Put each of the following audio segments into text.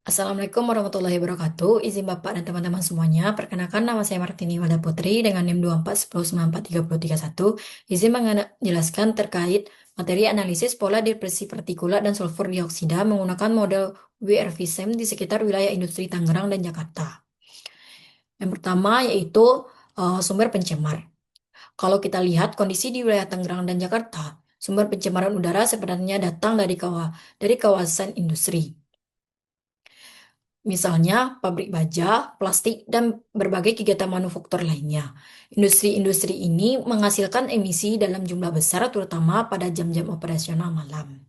Assalamualaikum warahmatullahi wabarakatuh. Izin Bapak dan teman-teman semuanya. Perkenalkan nama saya Martini Walda Putri dengan NIM 2410943031. Izin menjelaskan terkait materi analisis pola dispersi partikulat dan sulfur dioksida menggunakan model WRV-SEM di sekitar wilayah industri Tangerang dan Jakarta. Yang pertama yaitu sumber pencemar. Kalau kita lihat kondisi di wilayah Tangerang dan Jakarta, sumber pencemaran udara sebenarnya datang dari kawasan industri. Misalnya pabrik baja, plastik, dan berbagai kegiatan manufaktur lainnya. Industri-industri ini menghasilkan emisi dalam jumlah besar, terutama pada jam-jam operasional malam.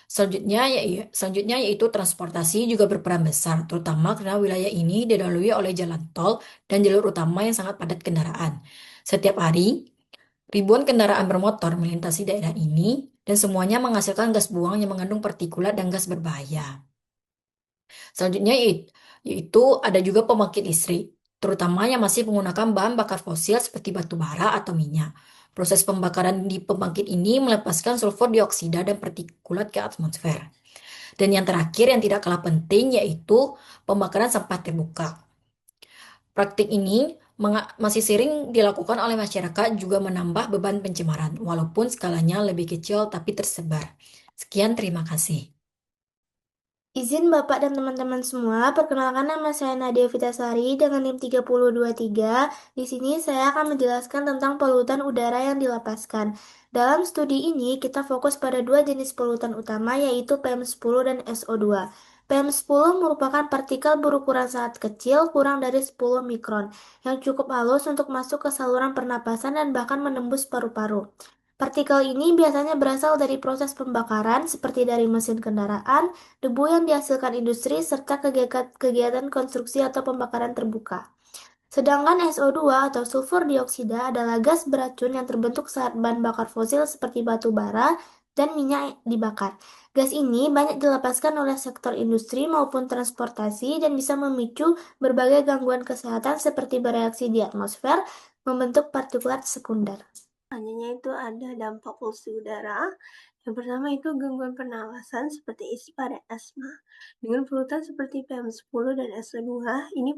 Selanjutnya yaitu transportasi juga berperan besar, terutama karena wilayah ini dilalui oleh jalan tol dan jalur utama yang sangat padat kendaraan. Setiap hari, ribuan kendaraan bermotor melintasi daerah ini, dan semuanya menghasilkan gas buang yang mengandung partikulat dan gas berbahaya. Selanjutnya yaitu ada juga pembangkit listrik, terutama yang masih menggunakan bahan bakar fosil seperti batu bara atau minyak. Proses pembakaran di pembangkit ini melepaskan sulfur dioksida dan partikulat ke atmosfer. Dan yang terakhir yang tidak kalah penting yaitu pembakaran sampah terbuka. Praktik ini masih sering dilakukan oleh masyarakat juga menambah beban pencemaran, walaupun skalanya lebih kecil tapi tersebar. Sekian, terima kasih. Izin Bapak dan teman-teman semua, perkenalkan nama saya Nadia Vitasari dengan NIM 3023. Di sini saya akan menjelaskan tentang polutan udara yang dilepaskan. Dalam studi ini, kita fokus pada dua jenis polutan utama, yaitu PM10 dan SO2. PM10 merupakan partikel berukuran sangat kecil, kurang dari 10 mikron, yang cukup halus untuk masuk ke saluran pernapasan dan bahkan menembus paru-paru. Partikel ini biasanya berasal dari proses pembakaran, seperti dari mesin kendaraan, debu yang dihasilkan industri, serta kegiatan konstruksi atau pembakaran terbuka. Sedangkan SO2 atau sulfur dioksida adalah gas beracun yang terbentuk saat bahan bakar fosil seperti batu bara dan minyak dibakar. Gas ini banyak dilepaskan oleh sektor industri maupun transportasi dan bisa memicu berbagai gangguan kesehatan seperti bereaksi di atmosfer, membentuk partikulat sekunder. Selanjutnya itu ada dampak polusi udara. Yang pertama itu gangguan pernafasan seperti ispa dan asma. Dengan polutan seperti PM10 dan SO2, ini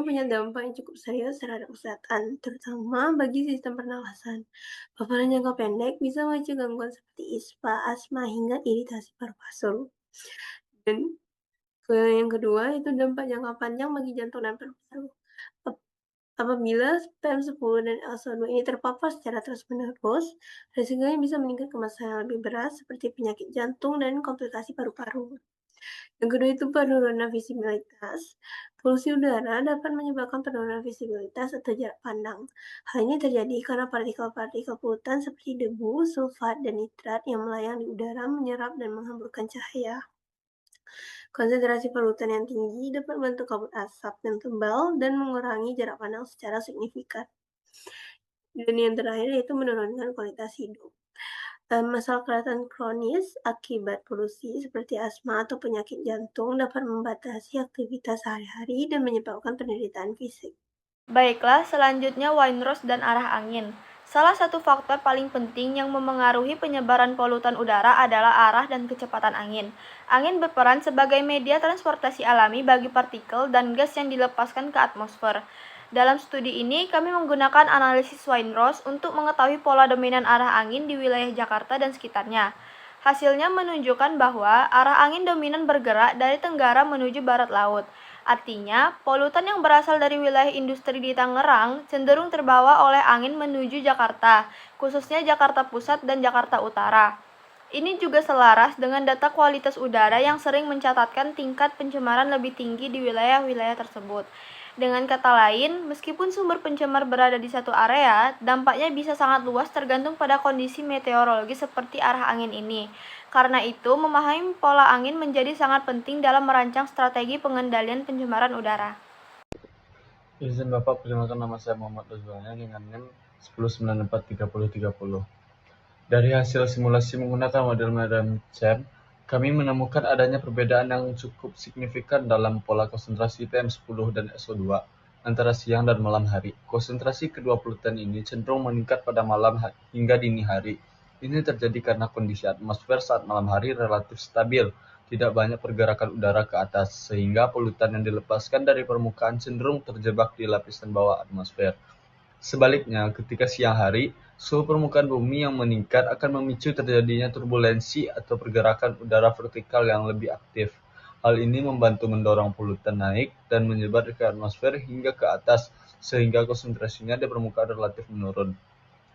punya dampak yang cukup serius terhadap kesehatan, terutama bagi sistem pernafasan. Paparan jangka pendek bisa memicu gangguan seperti ispa, asma, hingga iritasi paru-paru. Dan yang kedua itu dampak jangka panjang bagi jantung dan paru-paru. Apabila PM10 dan SO2 ini terpapar secara terus-menerus, risikonya bisa meningkat ke masalah yang lebih berat seperti penyakit jantung dan komplikasi paru-paru. Yang kedua itu penurunan visibilitas. Polusi udara dapat menyebabkan penurunan visibilitas atau jarak pandang. Hal ini terjadi karena partikel-partikel polutan seperti debu, sulfat, dan nitrat yang melayang di udara menyerap dan menghamburkan cahaya. Konsentrasi polutan yang tinggi dapat membentuk kabut asap yang tebal dan mengurangi jarak pandang secara signifikan. Dan yang terakhir yaitu menurunkan kualitas hidup. Masalah kesehatan kronis akibat polusi seperti asma atau penyakit jantung dapat membatasi aktivitas sehari-hari dan menyebabkan penderitaan fisik. Baiklah, selanjutnya windrose dan arah angin. Salah satu faktor paling penting yang memengaruhi penyebaran polutan udara adalah arah dan kecepatan angin. Angin berperan sebagai media transportasi alami bagi partikel dan gas yang dilepaskan ke atmosfer. Dalam studi ini, kami menggunakan analisis windrose untuk mengetahui pola dominan arah angin di wilayah Jakarta dan sekitarnya. Hasilnya menunjukkan bahwa arah angin dominan bergerak dari tenggara menuju barat laut. Artinya, polutan yang berasal dari wilayah industri di Tangerang cenderung terbawa oleh angin menuju Jakarta, khususnya Jakarta Pusat dan Jakarta Utara. Ini juga selaras dengan data kualitas udara yang sering mencatatkan tingkat pencemaran lebih tinggi di wilayah-wilayah tersebut. Dengan kata lain, meskipun sumber pencemar berada di satu area, dampaknya bisa sangat luas tergantung pada kondisi meteorologi seperti arah angin ini. Karena itu, memahami pola angin menjadi sangat penting dalam merancang strategi pengendalian pencemaran udara. Izin Bapak, perkenalkan nama saya Muhammad Ruzwannya dengan NIM 10943030. Dari hasil simulasi menggunakan model CEM, kami menemukan adanya perbedaan yang cukup signifikan dalam pola konsentrasi PM10 dan SO2 antara siang dan malam hari. Konsentrasi kedua polutan ini cenderung meningkat pada malam hingga dini hari. Ini terjadi karena kondisi atmosfer saat malam hari relatif stabil, tidak banyak pergerakan udara ke atas, sehingga polutan yang dilepaskan dari permukaan cenderung terjebak di lapisan bawah atmosfer. Sebaliknya, ketika siang hari, suhu permukaan bumi yang meningkat akan memicu terjadinya turbulensi atau pergerakan udara vertikal yang lebih aktif. Hal ini membantu mendorong polutan naik dan menyebar ke atmosfer hingga ke atas, sehingga konsentrasinya di permukaan relatif menurun.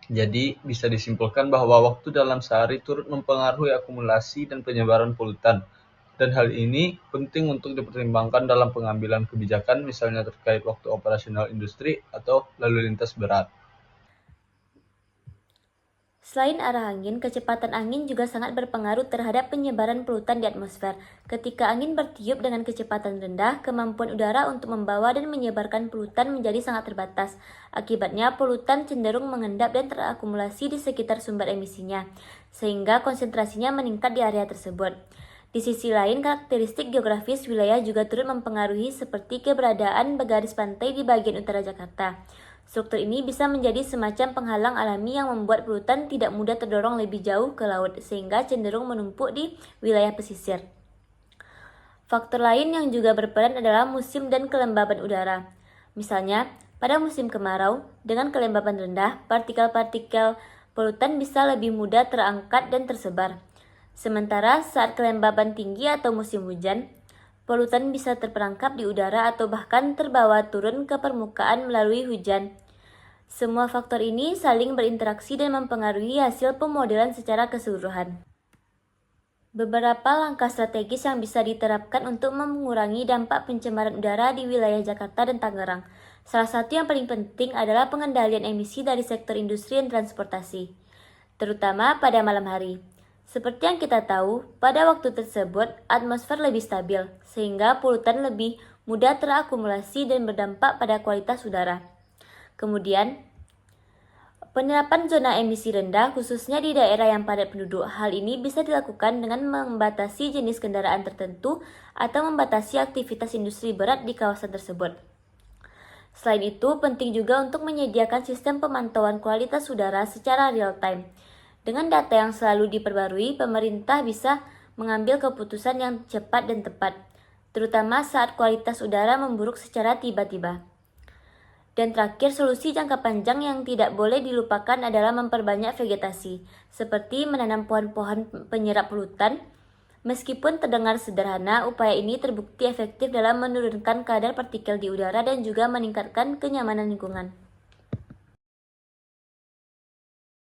Jadi, bisa disimpulkan bahwa waktu dalam sehari turut mempengaruhi akumulasi dan penyebaran polutan, dan hal ini penting untuk dipertimbangkan dalam pengambilan kebijakan, misalnya terkait waktu operasional industri atau lalu lintas berat. Selain arah angin, kecepatan angin juga sangat berpengaruh terhadap penyebaran polutan di atmosfer. Ketika angin bertiup dengan kecepatan rendah, kemampuan udara untuk membawa dan menyebarkan polutan menjadi sangat terbatas. Akibatnya, polutan cenderung mengendap dan terakumulasi di sekitar sumber emisinya, sehingga konsentrasinya meningkat di area tersebut. Di sisi lain, karakteristik geografis wilayah juga turut mempengaruhi seperti keberadaan garis pantai di bagian utara Jakarta. Struktur ini bisa menjadi semacam penghalang alami yang membuat polutan tidak mudah terdorong lebih jauh ke laut, sehingga cenderung menumpuk di wilayah pesisir. Faktor lain yang juga berperan adalah musim dan kelembaban udara. Misalnya, pada musim kemarau, dengan kelembaban rendah, partikel-partikel polutan bisa lebih mudah terangkat dan tersebar. Sementara saat kelembaban tinggi atau musim hujan, polutan bisa terperangkap di udara atau bahkan terbawa turun ke permukaan melalui hujan. Semua faktor ini saling berinteraksi dan mempengaruhi hasil pemodelan secara keseluruhan. Beberapa langkah strategis yang bisa diterapkan untuk mengurangi dampak pencemaran udara di wilayah Jakarta dan Tangerang. Salah satu yang paling penting adalah pengendalian emisi dari sektor industri dan transportasi, terutama pada malam hari. Seperti yang kita tahu, pada waktu tersebut atmosfer lebih stabil, sehingga polutan lebih mudah terakumulasi dan berdampak pada kualitas udara. Kemudian, penerapan zona emisi rendah khususnya di daerah yang padat penduduk. Hal ini bisa dilakukan dengan membatasi jenis kendaraan tertentu atau membatasi aktivitas industri berat di kawasan tersebut. Selain itu, penting juga untuk menyediakan sistem pemantauan kualitas udara secara real time. Dengan data yang selalu diperbarui, pemerintah bisa mengambil keputusan yang cepat dan tepat, terutama saat kualitas udara memburuk secara tiba-tiba. Dan terakhir, solusi jangka panjang yang tidak boleh dilupakan adalah memperbanyak vegetasi, seperti menanam pohon-pohon penyerap polutan. Meskipun terdengar sederhana, upaya ini terbukti efektif dalam menurunkan kadar partikel di udara dan juga meningkatkan kenyamanan lingkungan.